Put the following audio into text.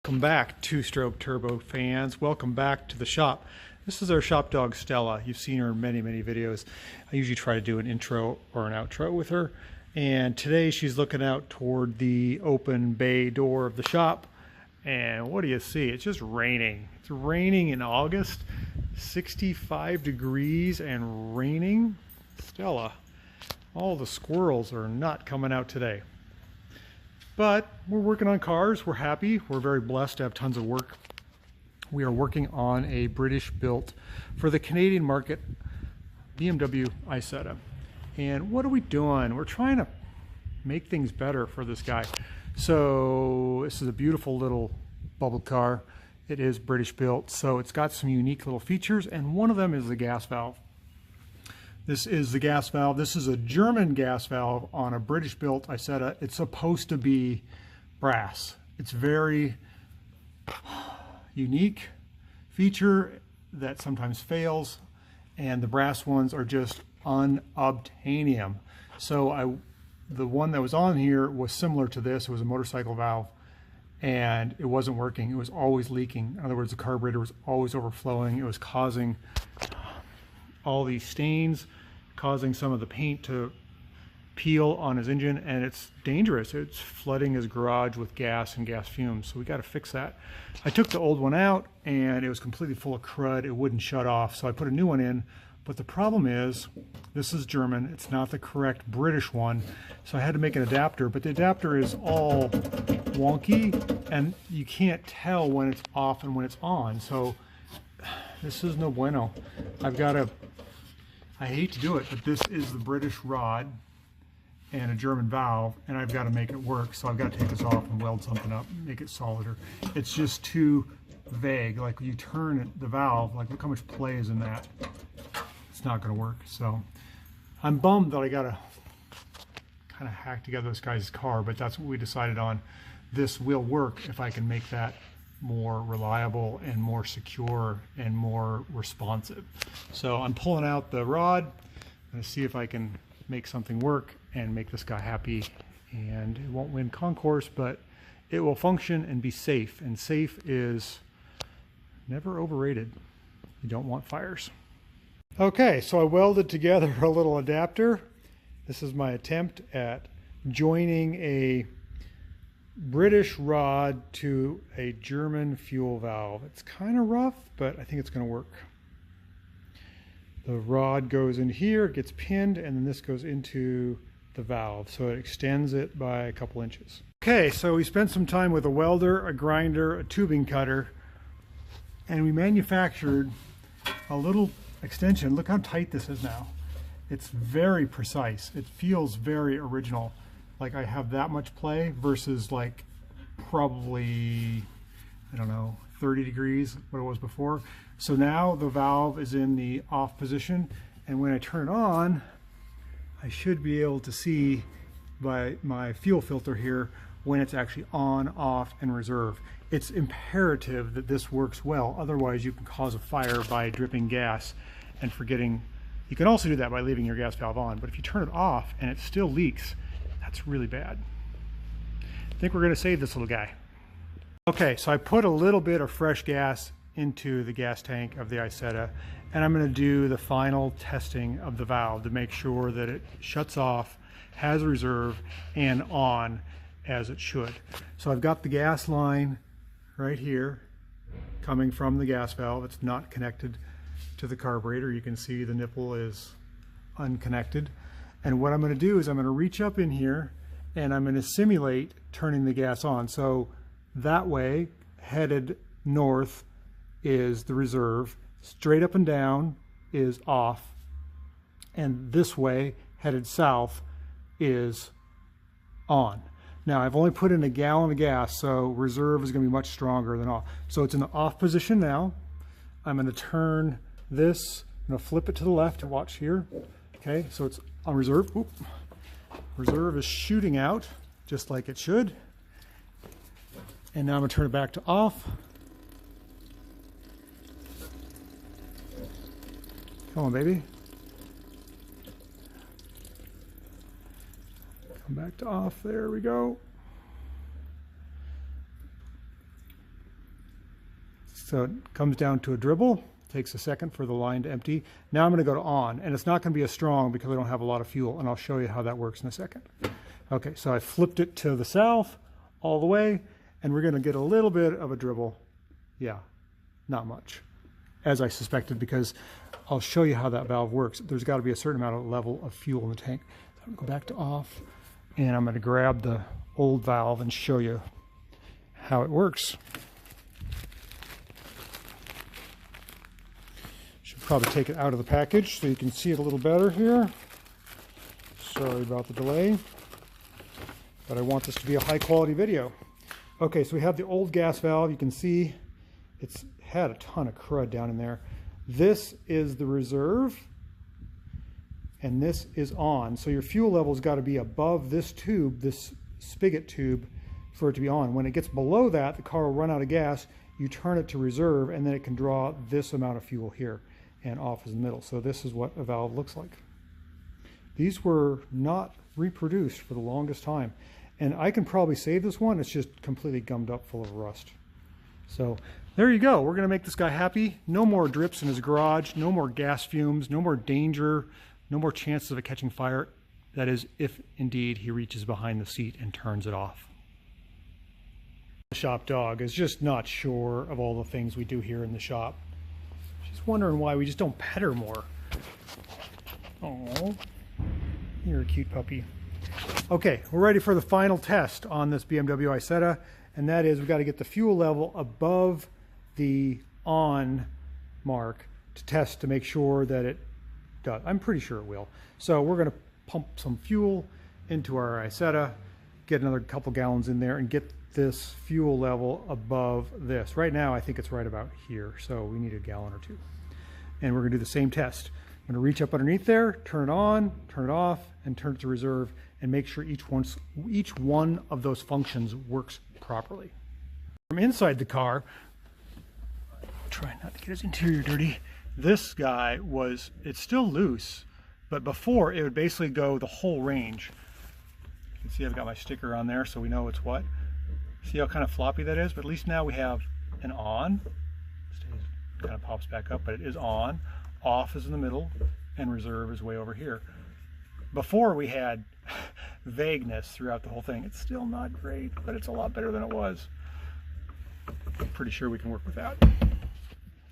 Welcome back, two-stroke turbo fans. Welcome back to the shop. This is our shop dog, Stella. You've seen her in many, many videos. I usually try to do an intro or an outro with her. And today she's looking out toward the open bay door of the shop. And what do you see? It's just raining. It's raining in August, 65 degrees and raining. Stella, all the squirrels are not coming out today. But we're working on cars. We're happy. We're very blessed to have tons of work. We are working on a British built for the Canadian market BMW Isetta. And what are we doing? We're trying to make things better for this guy. So this is a beautiful little bubble car. It is British built, so it's got some unique little features, and one of them is the gas valve. This is the gas valve. This is a German gas valve on a British built Isetta. It's supposed to be brass. It's very unique feature that sometimes fails, and the brass ones are just unobtainium. So the one that was on here was similar to this. It was a motorcycle valve, and it wasn't working. It was always leaking. In other words, the carburetor was always overflowing. It was causing all these stains, causing some of the paint to peel on his engine, and it's dangerous. It's flooding his garage with gas and gas fumes, so we got to fix that. I took the old one out and it was completely full of crud. It wouldn't shut off, so I put a new one in. But the problem is, this is German. It's not the correct British one, so I had to make an adapter, but the adapter is all wonky and you can't tell when it's off and when it's on. So this is no bueno. I hate to do it, but this is the British rod and a German valve, and I've got to make it work. So I've got to take this off and weld something up, make it solider. It's just too vague. Like when you turn the valve, like look how much play is in that. It's not going to work. So I'm bummed that I got to kind of hack together this guy's car, but that's what we decided on. This will work if I can make that more reliable and more secure and more responsive. So I'm pulling out the rod. I'm going to see if I can make something work and make this guy happy. And it won't win concourse, but it will function and be safe. And safe is never overrated. You don't want fires. Okay, so I welded together a little adapter. This is my attempt at joining a British rod to a German fuel valve. It's kind of rough, but I think it's going to work. The rod goes in here, it gets pinned, and then this goes into the valve, so it extends it by a couple inches. Okay, so we spent some time with a welder, a grinder, a tubing cutter, and we manufactured a little extension. Look how tight this is now. It's very precise. It feels very original. Like I have that much play versus like probably, I don't know, 30 degrees, what it was before. So now the valve is in the off position, and when I turn it on, I should be able to see by my fuel filter here when it's actually on, off, and reserve. It's imperative that this works well, otherwise you can cause a fire by dripping gas and forgetting. You can also do that by leaving your gas valve on, but if you turn it off and it still leaks, that's really bad. I think we're going to save this little guy. Okay, so I put a little bit of fresh gas into the gas tank of the Isetta, and I'm going to do the final testing of the valve to make sure that it shuts off, has reserve, and on as it should. So I've got the gas line right here coming from the gas valve. It's not connected to the carburetor. You can see the nipple is unconnected. And what I'm going to do is I'm going to reach up in here and I'm going to simulate turning the gas on. So that way, headed north is the reserve, straight up and down is off, and this way, headed south, is on. Now I've only put in a gallon of gas, so reserve is going to be much stronger than off. So it's in the off position now. I'm going to turn this, I'm going to flip it to the left, watch here. Okay, so it's on reserve. Oop. Reserve is shooting out just like it should. And now I'm going to turn it back to off. Come on, baby. Come back to off. There we go. So it comes down to a dribble. Takes a second for the line to empty. Now I'm going to go to on, and it's not going to be as strong because I don't have a lot of fuel, and I'll show you how that works in a second. Okay, so I flipped it to the south all the way, and we're going to get a little bit of a dribble. Yeah, not much, as I suspected, because I'll show you how that valve works. There's got to be a certain amount of level of fuel in the tank. So I'm going to go back to off, and I'm going to grab the old valve and show you how it works. Probably take it out of the package so you can see it a little better here. Sorry about the delay, but I want this to be a high quality video. Okay, so we have the old gas valve. You can see it's had a ton of crud down in there. This is the reserve, and this is on. So your fuel level's got to be above this tube, this spigot tube, for it to be on. When it gets below that, the car will run out of gas. You turn it to reserve, and then it can draw this amount of fuel here. And off is the middle. So this is what a valve looks like. These were not reproduced for the longest time. And I can probably save this one. It's just completely gummed up full of rust. So there you go. We're going to make this guy happy. No more drips in his garage. No more gas fumes. No more danger. No more chances of it catching fire. That is, if indeed he reaches behind the seat and turns it off. The shop dog is just not sure of all the things we do here in the shop. She's wondering why we just don't pet her more. Oh, you're a cute puppy. Okay, we're ready for the final test on this BMW Isetta, and that is we've got to get the fuel level above the on mark to test to make sure that it does. I'm pretty sure it will. So we're going to pump some fuel into our Isetta, get another couple gallons in there, and get this fuel level above this. Right now I think it's right about here, so we need a gallon or two. And we're going to do the same test. I'm going to reach up underneath there, turn it on, turn it off, and turn it to reserve, and make sure each one of those functions works properly. From inside the car, try not to get his interior dirty. This guy it's still loose, but before it would basically go the whole range. You can see I've got my sticker on there so we know it's what. See how kind of floppy that is? But at least now we have an on. Stays, kind of pops back up, but it is on. Off is in the middle, and reserve is way over here. Before we had vagueness throughout the whole thing. It's still not great, but it's a lot better than it was. I'm pretty sure we can work with that.